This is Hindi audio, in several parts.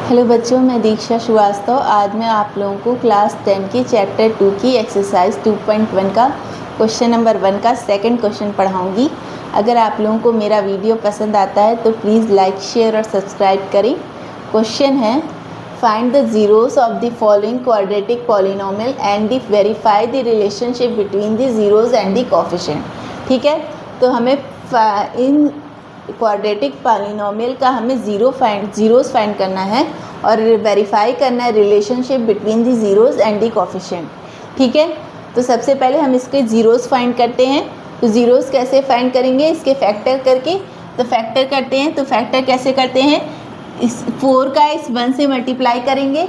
हेलो बच्चों, मैं दीक्षा श्रीवास्तव। आज मैं आप लोगों को क्लास 10 की चैप्टर 2 की एक्सरसाइज 2.1 का क्वेश्चन नंबर 1 का सेकंड क्वेश्चन पढ़ाऊंगी। अगर आप लोगों को मेरा वीडियो पसंद आता है तो प्लीज़ लाइक, शेयर और सब्सक्राइब करें। क्वेश्चन है, find the zeros of the following quadratic polynomial and फाई the relationship between the zeros and the coefficient. ठीक है, तो हमें इन क्वाड्रेटिक पॉलिनोमियल का हमें ज़ीरोज़ फाइंड करना है और वेरीफाई करना है relationship between the zeros and the coefficient. ठीक है, तो सबसे पहले हम इसके ज़ीरोज़ फाइंड करते हैं। तो ज़ीरोज़ कैसे फाइंड करेंगे? इसके फैक्टर करके। तो फैक्टर करते हैं, तो फैक्टर कैसे करते हैं? इस 4 का इस 1 से मल्टीप्लाई करेंगे।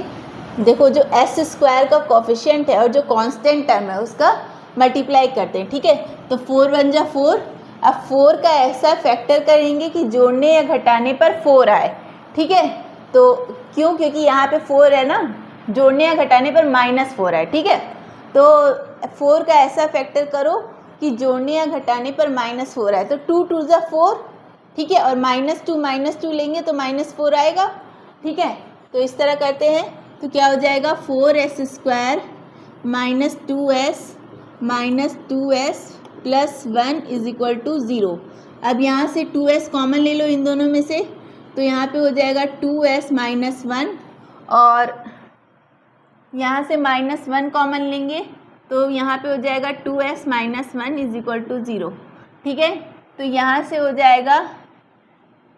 देखो, जो एस स्क्वायर का कोफिशिएंट है और जो कांस्टेंट टर्म है उसका मल्टीप्लाई करते हैं। ठीक है, तो 4 1 जा 4। अब 4 का ऐसा फैक्टर करेंगे कि जोड़ने या घटाने पर 4 आए। ठीक है, तो क्योंकि यहाँ पे 4 है ना, जोड़ने या घटाने पर -4 आए। ठीक है, तो 4 का ऐसा फैक्टर करो कि जोड़ने या घटाने पर -4 आए। तो 2 2 जा 4। ठीक है, और -2 लेंगे तो -4 आएगा। ठीक है, तो इस तरह करते हैं तो क्या हो जाएगा? 4s² -2s plus 1 is equal to 0। अब यहाँ से 2s कॉमन ले लो इन दोनों में से, तो यहाँ पे हो जाएगा 2s माइनस 1, और यहाँ से -1 कॉमन लेंगे तो यहाँ पे हो जाएगा 2s minus 1 is equal to 0। ठीक है, तो यहाँ से हो जाएगा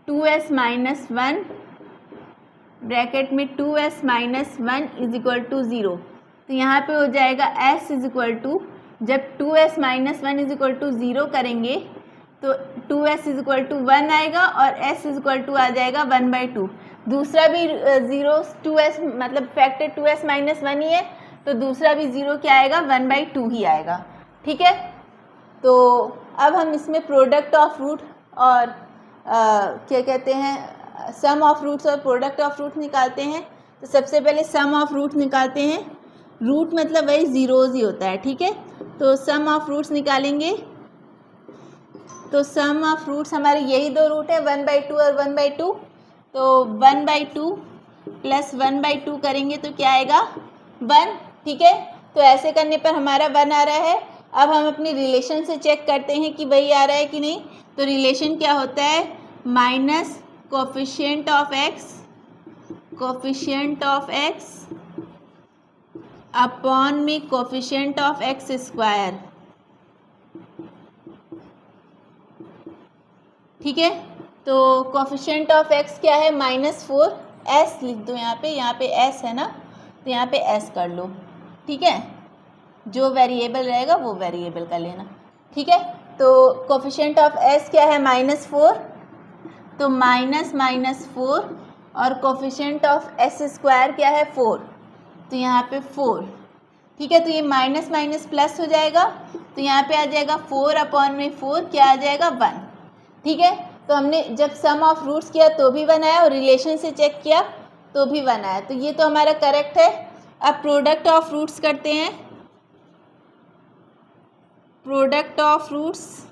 2s माइनस 1 ब्रैकेट में 2s minus 1 is equal to 0। तो यहाँ पे हो जाएगा s इज इक्वल टू, जब 2s minus 1 is equal to 0 करेंगे तो 2s इज इक्वल टू 1 आएगा और s इज इक्वल टू आ जाएगा 1/2। दूसरा भी 0 2s मतलब फैक्टर 2s माइनस 1 ही है, तो दूसरा भी 0 क्या आएगा? 1/2 ही आएगा। ठीक है, तो अब हम इसमें प्रोडक्ट ऑफ रूट और क्या कहते हैं, सम ऑफ रूट्स और प्रोडक्ट ऑफ रूट निकालते हैं। तो सबसे पहले सम ऑफ रूट निकालते हैं। रूट मतलब वही ज़ीरोज़ ही होता है। ठीक है, तो सम ऑफ रूट्स निकालेंगे। तो सम ऑफ रूट्स हमारे यही दो रूट है, 1/2 और 1/2। तो 1/2 प्लस 1/2 करेंगे तो क्या आएगा? 1। ठीक है, तो ऐसे करने पर हमारा 1 आ रहा है। अब हम अपनी रिलेशन से चेक करते हैं कि वही आ रहा है कि नहीं। तो रिलेशन क्या होता है? Minus coefficient of x upon में कोफिशिएंट ऑफ एक्स स्क्वायर। ठीक है, तो कोफिशिएंट ऑफ एक्स क्या है? -4। एस लिख दो यहाँ पे एस है ना, तो यहाँ पे एस कर लो। ठीक है, जो वेरिएबल रहेगा वो वेरिएबल का लेना। ठीक है, तो कोफिशिएंट ऑफ एस क्या है? -4। तो -4 और कोफिशिएंट ऑफ एस स्क्वायर क्या है? 4। तो यहाँ पे 4। ठीक है, तो ये माइनस माइनस प्लस हो जाएगा, तो यहाँ पे आ जाएगा 4/4, क्या आ जाएगा? 1। ठीक है, तो हमने जब सम ऑफ रूट्स किया तो भी 1 आया और रिलेशन से चेक किया तो भी 1 आया, तो ये तो हमारा करेक्ट है। अब प्रोडक्ट ऑफ रूट्स करते हैं। प्रोडक्ट ऑफ रूट्स,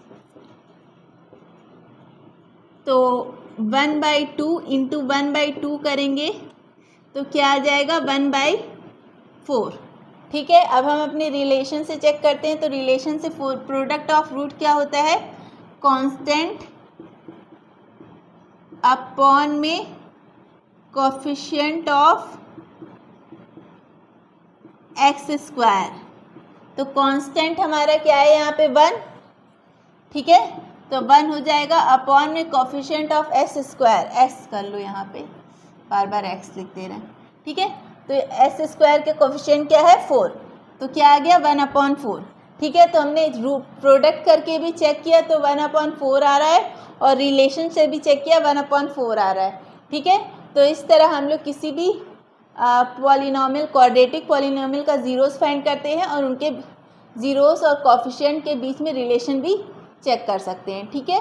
तो 1/2 इंटू 1/2 करेंगे तो क्या आ जाएगा? 1/4। ठीक है, अब हम अपने रिलेशन से चेक करते हैं। तो रिलेशन से प्रोडक्ट ऑफ रूट क्या होता है? कांस्टेंट अपॉन में कोफिशिएंट ऑफ एक्स स्क्वायर। तो कांस्टेंट हमारा क्या है यहाँ पे? 1। ठीक है, तो 1 हो जाएगा अपॉन में coefficient of S square. S कर लो, यहाँ पे बार बार एक्स लिख दे रहे हैं। ठीक है, तो एस स्क्वायर के कोफिशिएंट क्या है? 4। तो क्या आ गया? 1/4। ठीक है, तो हमने प्रोडक्ट करके भी चेक किया तो 1/4 आ रहा है, और रिलेशन से भी चेक किया 1/4 आ रहा है। ठीक है, तो इस तरह हम लोग किसी भी पॉलिनोमियल, क्वाड्रेटिक पॉलिनोमियल का ज़ीरोज़ फाइंड करते हैं और उनके ज़ीरोज़ और कोफिशिएंट के बीच में रिलेशन भी चेक कर सकते हैं। ठीक है,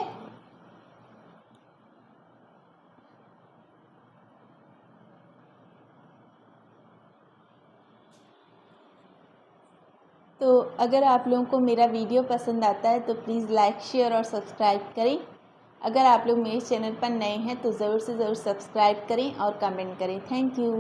तो अगर आप लोगों को मेरा वीडियो पसंद आता है तो प्लीज़ लाइक, शेयर और सब्सक्राइब करें। अगर आप लोग मेरे चैनल पर नए हैं तो ज़रूर से ज़रूर सब्सक्राइब करें और कमेंट करें। Thank you.